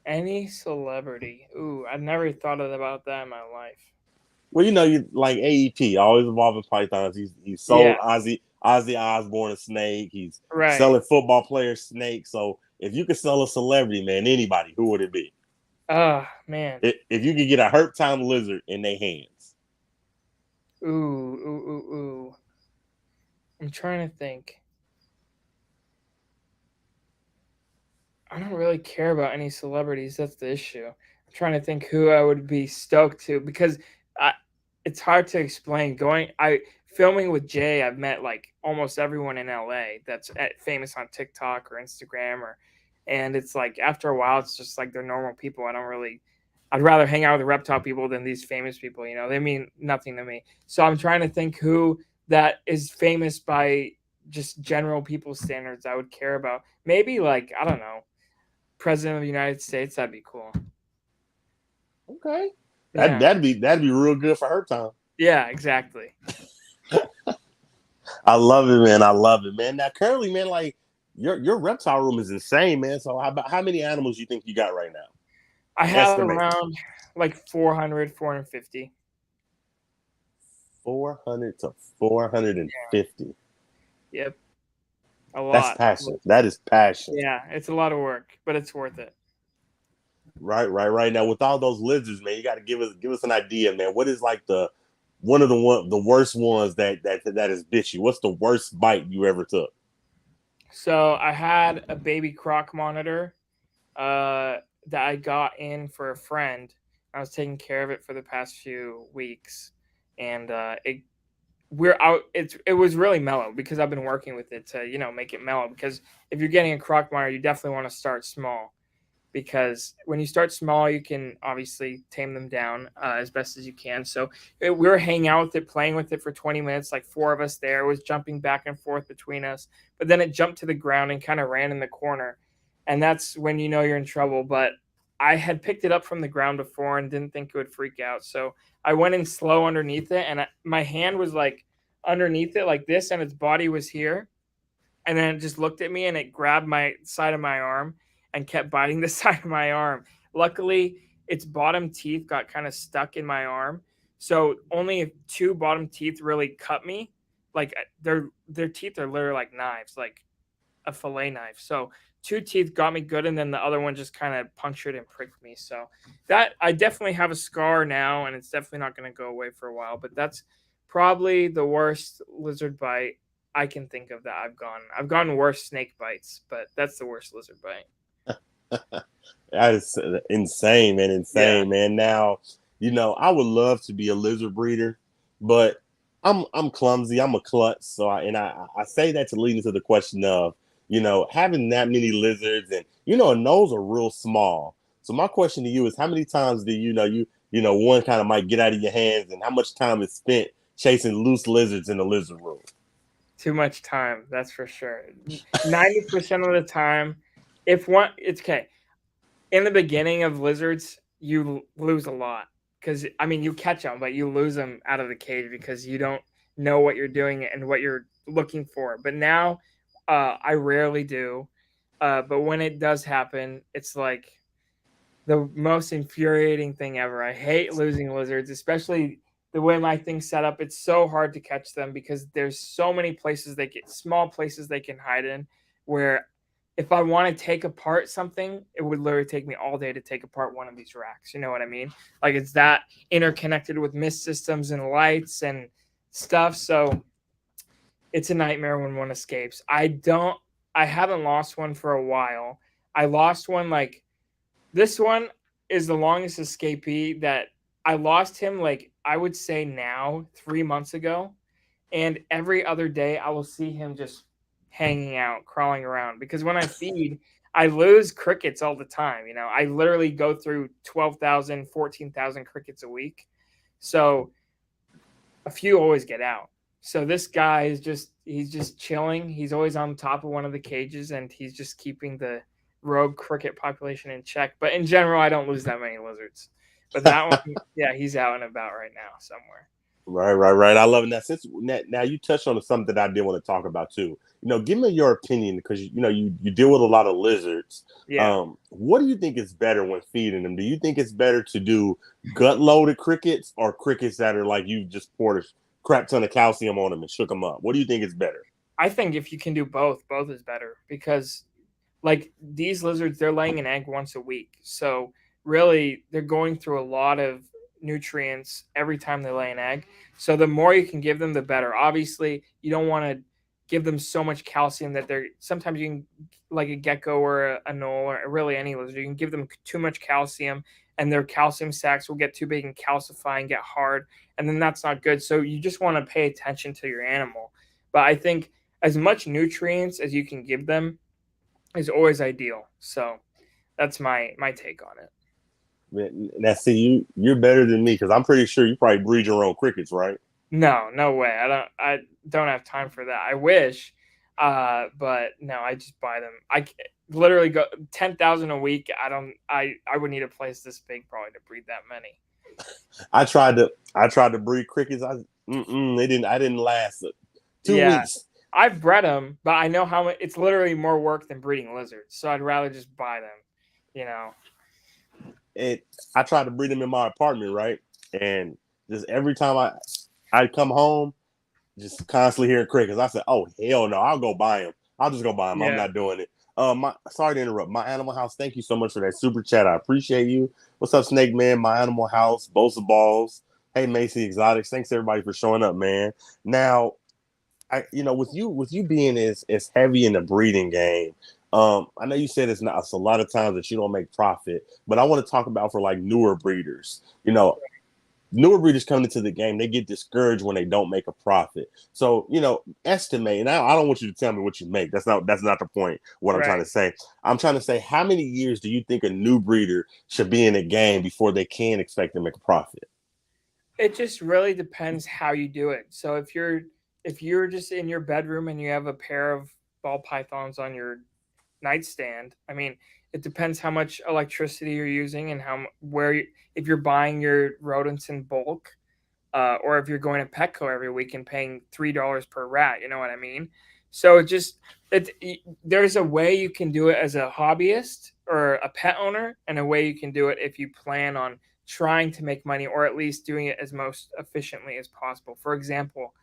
Any celebrity? Ooh, I've never thought about that in my life. Well, you like AEP, always involving pythons. He's Yeah, sold Ozzy Osbourne a snake. He's right. selling football players snakes. So if you could sell a celebrity, man, anybody, who would it be? Oh man. If you could get a Herp Time lizard in their hands. Ooh, ooh, ooh, ooh. I'm trying to think. I don't really care about any celebrities. That's the issue. I'm trying to think who I would be stoked to, because I, it's hard to explain. I filming with Jay, I've met like almost everyone in LA that's famous on TikTok or Instagram, and it's like after a while, it's just like they're normal people. I'd rather hang out with the reptile people than these famous people. They mean nothing to me. So I'm trying to think who that is famous by just general people standards I would care about. Maybe, like, I don't know, president of the United States. That'd be cool. Okay. That Yeah. that'd be real good for Herp Time. Yeah, exactly. I love it, man. I love it, man. Now currently, man, like your reptile room is insane, man. So how many animals you think you got right now? I have Estimate. around like 400, 450. 400 to 450. Yep, a That's lot. passion. That is passion. Yeah, it's a lot of work, but it's worth it. Right. Now with all those lizards, man, you got to give us an idea, man. What is like the worst ones that has bit you? What's the worst bite you ever took? So I had a baby croc monitor that I got in for a friend. I was taking care of it for the past few weeks, and we're out. It was really mellow because I've been working with it to make it mellow. Because if you're getting a croc monitor, you definitely want to start small, because when you start small, you can obviously tame them down as best as you can. So we were hanging out with it, playing with it for 20 minutes, like four of us there. It was jumping back and forth between us, but then it jumped to the ground and kind of ran in the corner. And that's when you know you're in trouble. But I had picked it up from the ground before and didn't think it would freak out. So I went in slow underneath it, and my hand was like underneath it like this, and its body was here, and then it just looked at me and it grabbed my side of my arm and kept biting the side of my arm. Luckily, its bottom teeth got kind of stuck in my arm, so only two bottom teeth really cut me. Like their teeth are literally like knives, like a fillet knife. So two teeth got me good, and then the other one just kind of punctured and pricked me. So that I definitely have a scar now, and it's definitely not going to go away for a while. But that's probably the worst lizard bite I can think of that I've gone. I've gotten worse snake bites, but that's the worst lizard bite. That is insane, man. Yeah. Insane, man. Now, I would love to be a lizard breeder, but I'm clumsy. I'm a klutz. So I say that to lead into the question of, having that many lizards, and those are real small. So my question to you is, how many times do one kind of might get out of your hands, and how much time is spent chasing loose lizards in the lizard room? Too much time, that's for sure. 90% of the time, if one, it's okay. In the beginning of lizards, you lose a lot because I mean you catch them, but you lose them out of the cage because you don't know what you're doing and what you're looking for. But now, I rarely do. But when it does happen, it's like the most infuriating thing ever. I hate losing lizards, especially the way my thing's set up. It's so hard to catch them because there's so many places they get small places they can hide in where if I want to take apart something, it would literally take me all day to take apart one of these racks. You know what I mean? Like it's that interconnected with mist systems and lights and stuff. So it's a nightmare when one escapes. I haven't lost one for a while. I lost one like this one is the longest escapee that I lost him, like I would say now 3 months ago. And every other day I will see him just hanging out, crawling around. Because when I feed, I lose crickets all the time. I literally go through 12,000, 14,000 crickets a week. So a few always get out. So this guy he's just chilling. He's always on top of one of the cages, and he's just keeping the rogue cricket population in check. But in general, I don't lose that many lizards. But that one, yeah, he's out and about right now somewhere. Right. I love it. Now you touched on something that I did want to talk about too. Give me your opinion because you deal with a lot of lizards. Yeah. What do you think is better when feeding them? Do you think it's better to do gut loaded crickets or crickets that are like you just poured a crap ton of calcium on them and shook them up? What do you think is better? I think if you can do both is better because like these lizards, they're laying an egg once a week. So really they're going through a lot of nutrients every time they lay an egg. So the more you can give them, the better. Obviously, you don't want to give them so much calcium that they're sometimes you can like a gecko or a knoll or really any lizard, you can give them too much calcium and their calcium sacs will get too big and calcify and get hard. And then that's not good. So you just want to pay attention to your animal. But I think as much nutrients as you can give them is always ideal. So that's my take on it. Now, see, you're better than me because I'm pretty sure you probably breed your own crickets, right? No, no way. I don't have time for that. I wish, but no, I just buy them. I literally go 10,000 a week. I would need a place this big probably to breed that many. I tried to breed crickets. I didn't last 2 weeks. Yeah, I've bred them, but I know how much it's literally more work than breeding lizards. So I'd rather just buy them. You know. And I tried to breed them in my apartment, right? And just every time I'd come home just constantly hearing crickets. I said, "Oh hell no, I'll go buy him. I'll just go buy him. I'm Yeah. not doing it." Sorry to interrupt. My Animal House, thank you so much for that super chat. I appreciate you. What's up, Snake Man? My Animal House, Bosa Balls. Hey, Macy Exotics. Thanks everybody for showing up, man. Now, with you being as heavy in the breeding game, I know you said it's a lot of times that you don't make profit, but I want to talk about for like newer breeders. Newer breeders coming into the game, they get discouraged when they don't make a profit. So, estimate, and I don't want you to tell me what you make. That's not the point. What I'm trying Right. to say. I'm trying to say, how many years do you think a new breeder should be in the game before they can expect to make a profit? It just really depends how you do it. So if you're just in your bedroom and you have a pair of ball pythons on your nightstand, I mean, it depends how much electricity you're using and if you're buying your rodents in bulk, or if you're going to Petco every week and paying $3 per rat. You know what I mean? So there's a way you can do it as a hobbyist or a pet owner, and a way you can do it if you plan on trying to make money, or at least doing it as most efficiently as possible. For example,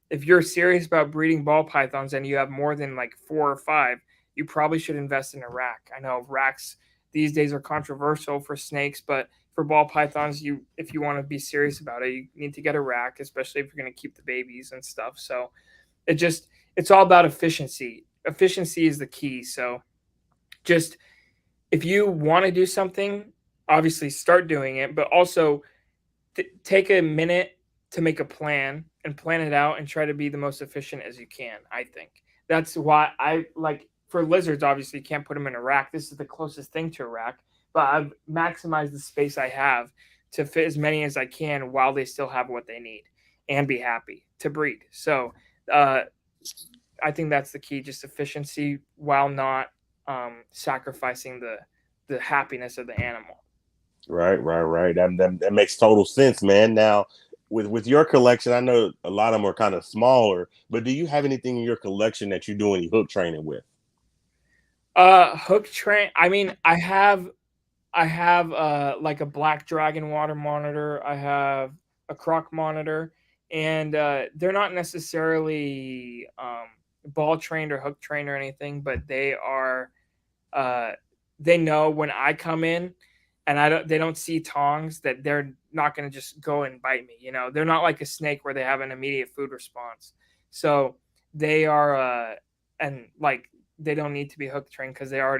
if you're serious about breeding ball pythons and you have more than like 4 or 5, you probably should invest in a rack. I know racks these days are controversial for snakes, but for ball pythons, if you want to be serious about it, you need to get a rack, especially if you're going to keep the babies and stuff. So it's all about efficiency. Efficiency is the key. So just if you want to do something, obviously start doing it, but also take a minute to make a plan and plan it out and try to be the most efficient as you can. I think that's why I like, for lizards, obviously you can't put them in a rack. This is the closest thing to a rack, but I've maximized the space I have to fit as many as I can while they still have what they need and be happy to breed. So uh, I think that's the key, just efficiency while not sacrificing the happiness of the animal. Right. That makes total sense, man. Now, with your collection, I know a lot of them are kind of smaller, but do you have anything in your collection that you do any hook training with? Hook train. I mean, I have like a black dragon water monitor. I have a croc monitor, and they're not necessarily ball trained or hook trained or anything, but uh, they know when I come in and they don't see tongs that they're not going to just go and bite me. They're not like a snake where they have an immediate food response. So they are, and like they don't need to be hook trained because they're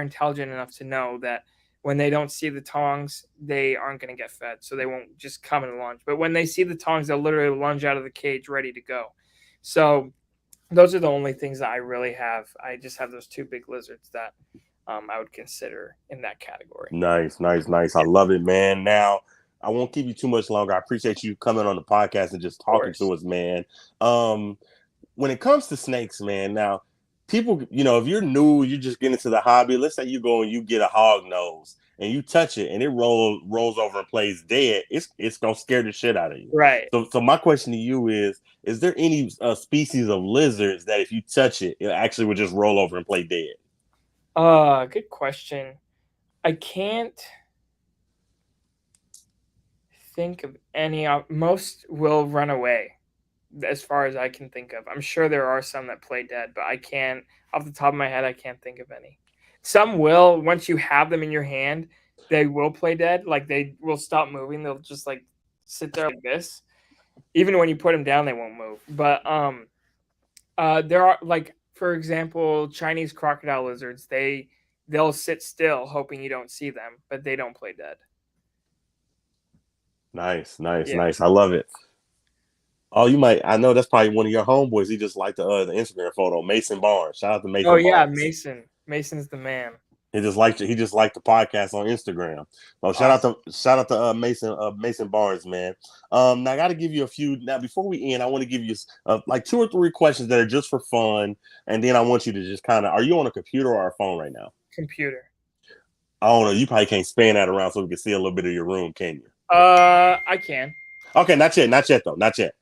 intelligent enough to know that when they don't see the tongs, they aren't going to get fed. So they won't just come and lunge. But when they see the tongs, they'll literally lunge out of the cage ready to go. So those are the only things that I really have. I just have those two big lizards that I would consider in that category. Nice. I Yeah, love it, man. Now, I won't keep you too much longer. I appreciate you coming on the podcast and just of talking course. to us, man. Um, when it comes to snakes, man, now people, if you're new, you just get into the hobby. Let's say you go and you get a hog nose and you touch it and it rolls over and plays dead. It's gonna scare the shit out of you. Right. So my question to you is there any species of lizards that if you touch it, it actually would just roll over and play dead? Good question. I can't think of any. Most will run away, as far as I can think of. I'm sure there are some that play dead, but I can't, off the top of my head, I can't think of any. Some will, once you have them in your hand, they will play dead. Like they will stop moving. They'll just like sit there like this. Even when you put them down, they won't move. But there are, like, for example, Chinese crocodile lizards. They'll sit still, hoping you don't see them, but they don't play dead. Yeah. Nice. I love it. Oh, you might. I know that's probably one of your homeboys. He just liked the Instagram photo, Mason Barnes. Shout out to Oh Mason yeah, Barnes. Mason. Mason's the man. He just liked the podcast on Instagram. Well, Awesome. shout out to Mason Barnes, man. Now I got to give you a few. Now before we end, I want to give you like 2 or 3 questions that are just for fun, and then I want you to just kind of. Are you on a computer or a phone right now? Computer. I don't know. You probably can't span that around so we can see a little bit of your room, can you? I can. Okay, not yet though, not yet.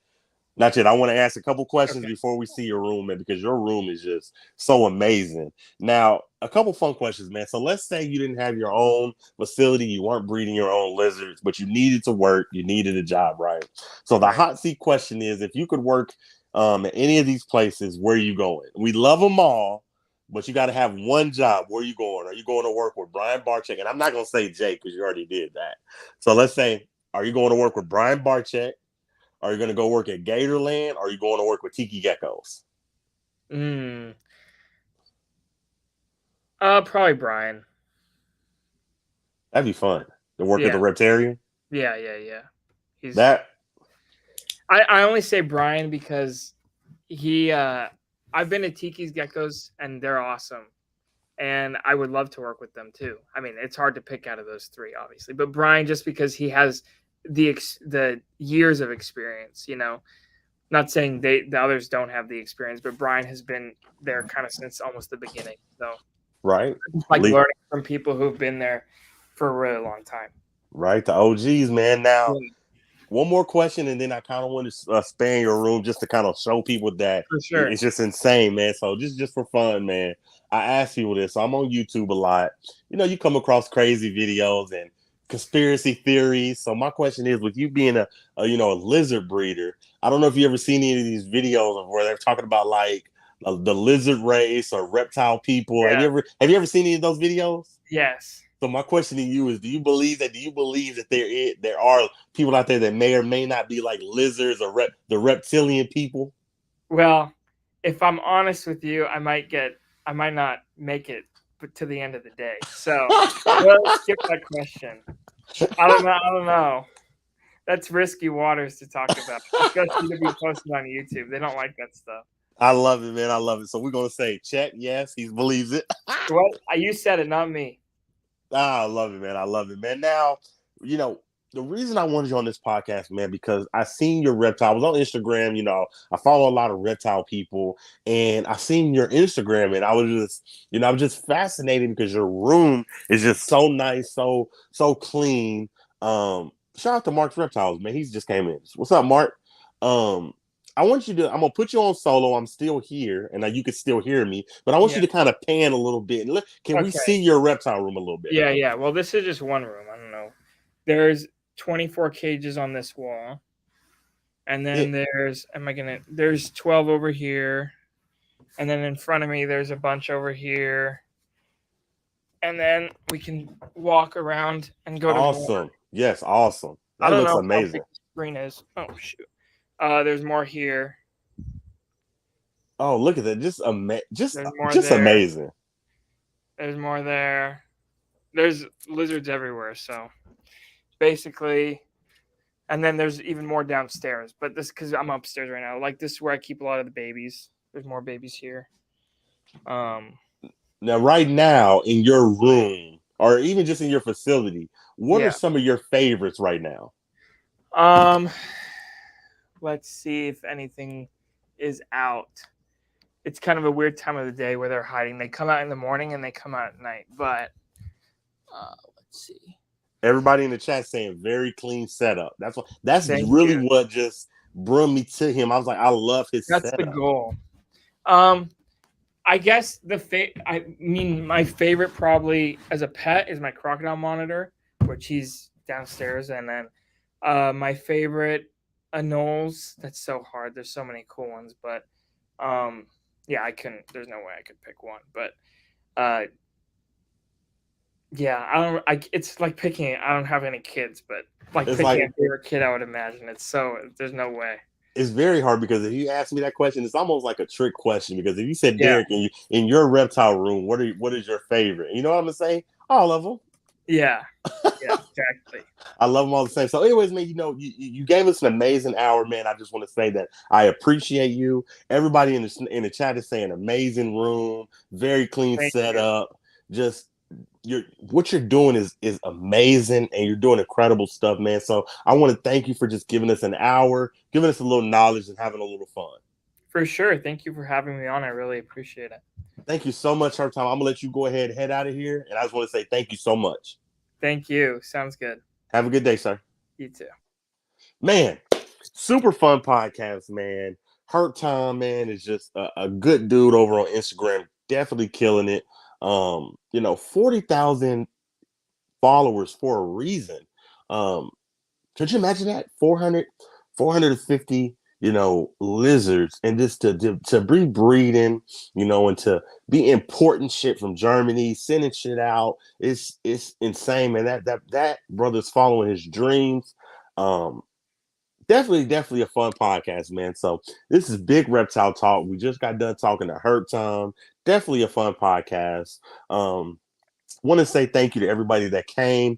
I want to ask a couple questions Okay. before we see your room, man, because your room is just so amazing. Now, a couple fun questions, man. So let's say you didn't have your own facility, you weren't breeding your own lizards, but you needed to work, you needed a job, right? So the Right. hot seat question is, if you could work at any of these places, where are you going? We love them all, but you got to have one job. Where are you going? Are you going to work with Brian Barczyk? And I'm not going to say Jake because you already did that. So let's say, are you going to work with Brian Barczyk? Are you going to go work at Gatorland? Or are you going to work with Tiki Geckos? Mm. Probably Brian. That'd be fun to work at the Yeah. Reptarium. Yeah. He's. That I only say Brian because he. I've been to Tiki's Geckos and they're awesome, and I would love to work with them too. I mean, it's hard to pick out of those three, obviously, but Brian, just because he has the years of experience, Not saying the others don't have the experience, but Brian has been there kind of since almost the beginning. So right, like learning from people who've been there for a really long time. Right, the OGs, man. Now, Yeah, one more question, and then I kind of want to span your room just to kind of show people that for sure. it's just insane, man. So just for fun, man, I ask people this. So I'm on YouTube a lot. You come across crazy videos and conspiracy theories. So my question is, with you being a lizard breeder, I don't know if you ever seen any of these videos of where they're talking about like the lizard race or reptile people. Yeah. Have you ever seen any of those videos? Yes. So my question to you is: Do you believe that there are people out there that may or may not be like lizards or the reptilian people? Well, if I'm honest with you, I might not make it to the end of the day. So let's skip that question. I don't know. That's risky waters to talk about, especially to be posted on YouTube. They don't like that stuff. I love it, man. I love it. So we're gonna say check. Yes, he believes it. What? You said it, not me. I love it, man. I love it, man. Now, the reason I wanted you on this podcast, man, because I seen your reptile. I was on Instagram, I follow a lot of reptile people, and I seen your Instagram, and I was just fascinated because your room is just so nice, so clean. Shout out to Mark's Reptiles, man. He's just came in. What's up, Mark? Um, I'm gonna put you on solo. I'm still here, and you can still hear me, but I want you to kind of pan a little bit. And can we see your reptile room a little bit? Yeah. Well, this is just one room. I don't know. There's 24 cages on this wall, and then there's 12 over here, and then in front of me there's a bunch over here, and then we can walk around and go to awesome. Yes, awesome. That looks amazing. How big the screen is. Oh shoot. There's more here. Oh, look at that! Just there. Amazing. There's more there. There's lizards everywhere. So basically, and then there's even more downstairs. But this because I'm upstairs right now. Like this is where I keep a lot of the babies. There's more babies here. Now, right now in your room, or even just in your facility, what are some of your favorites right now? Let's see if anything is out. It's kind of a weird time of the day where they're hiding. They come out in the morning and they come out at night. But let's see. Everybody in the chat saying very clean setup. That's really what just brought me to him. I was like, I love his setup. That's the goal. I guess my favorite probably as a pet is my crocodile monitor, which he's downstairs, and then my favorite anoles. That's so hard. There's so many cool ones, but I couldn't. There's no way I could pick one, but I don't. It's like picking. I don't have any kids, but picking a favorite kid, I would imagine. There's no way. It's very hard because if you ask me that question, it's almost like a trick question. Because if you said Derek, in your reptile room, what is your favorite? You know what I'm gonna say? All of them. Yeah, exactly. I love them all the same. So, anyways, man, you gave us an amazing hour, man. I just want to say that I appreciate you. Everybody in the chat is saying amazing room, very clean setup. Just what you're doing is amazing, and you're doing incredible stuff, man. So I want to thank you for just giving us an hour, giving us a little knowledge, and having a little fun. For sure. Thank you for having me on. I really appreciate it. Thank you so much, HerpTime. I'm gonna let you go ahead and head out of here, and I just want to say thank you so much. Thank you. Sounds good. Have a good day, sir. You too. Man, super fun podcast, man. HerpTime, man, is just a good dude over on Instagram. Definitely killing it. 40,000 followers for a reason. Could you imagine that? 450, lizards, and just to be breeding, and to be importing shit from Germany, sending shit out. It's insane, man. That brother's following his dreams. Definitely a fun podcast, man. So this is Big Reptile Talk. We just got done talking to Herp Time. Definitely a fun podcast. Want to say thank you to everybody that came,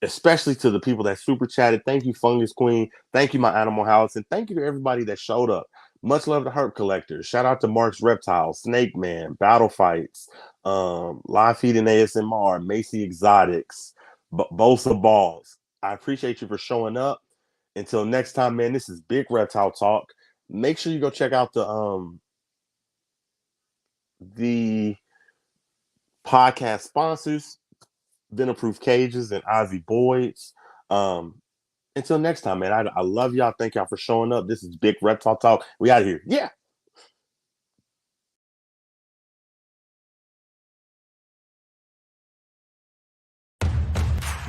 especially to the people that super chatted. Thank you, Fungus Queen. Thank you, my Animal House. And thank you to everybody that showed up. Much love to Herp Collectors. Shout out to Mark's Reptile, Snake Man, Battle Fights, Live Feeding ASMR, Macy Exotics, Bosa Balls. I appreciate you for showing up. Until next time, man, this is Big Reptile Talk. Make sure you go check out the podcast sponsors, Venom-Proof Cages and Ozzy Boyd's. Until next time, man, I love y'all. Thank y'all for showing up. This is Big Reptile Talk. We out of here. Yeah.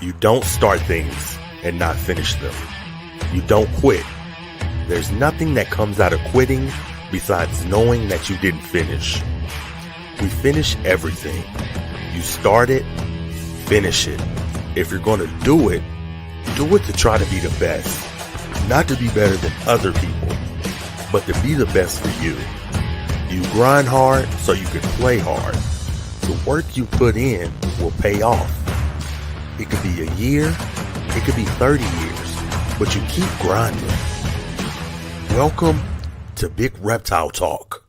You don't start things and not finish them. You don't quit. There's nothing that comes out of quitting besides knowing that you didn't finish. We finish everything. You start it, finish it. If you're going to do it to try to be the best. Not to be better than other people, but to be the best for you. You grind hard so you can play hard. The work you put in will pay off. It could be a year, it could be 30 years, but you keep grinding. Welcome to Big Reptile Talk.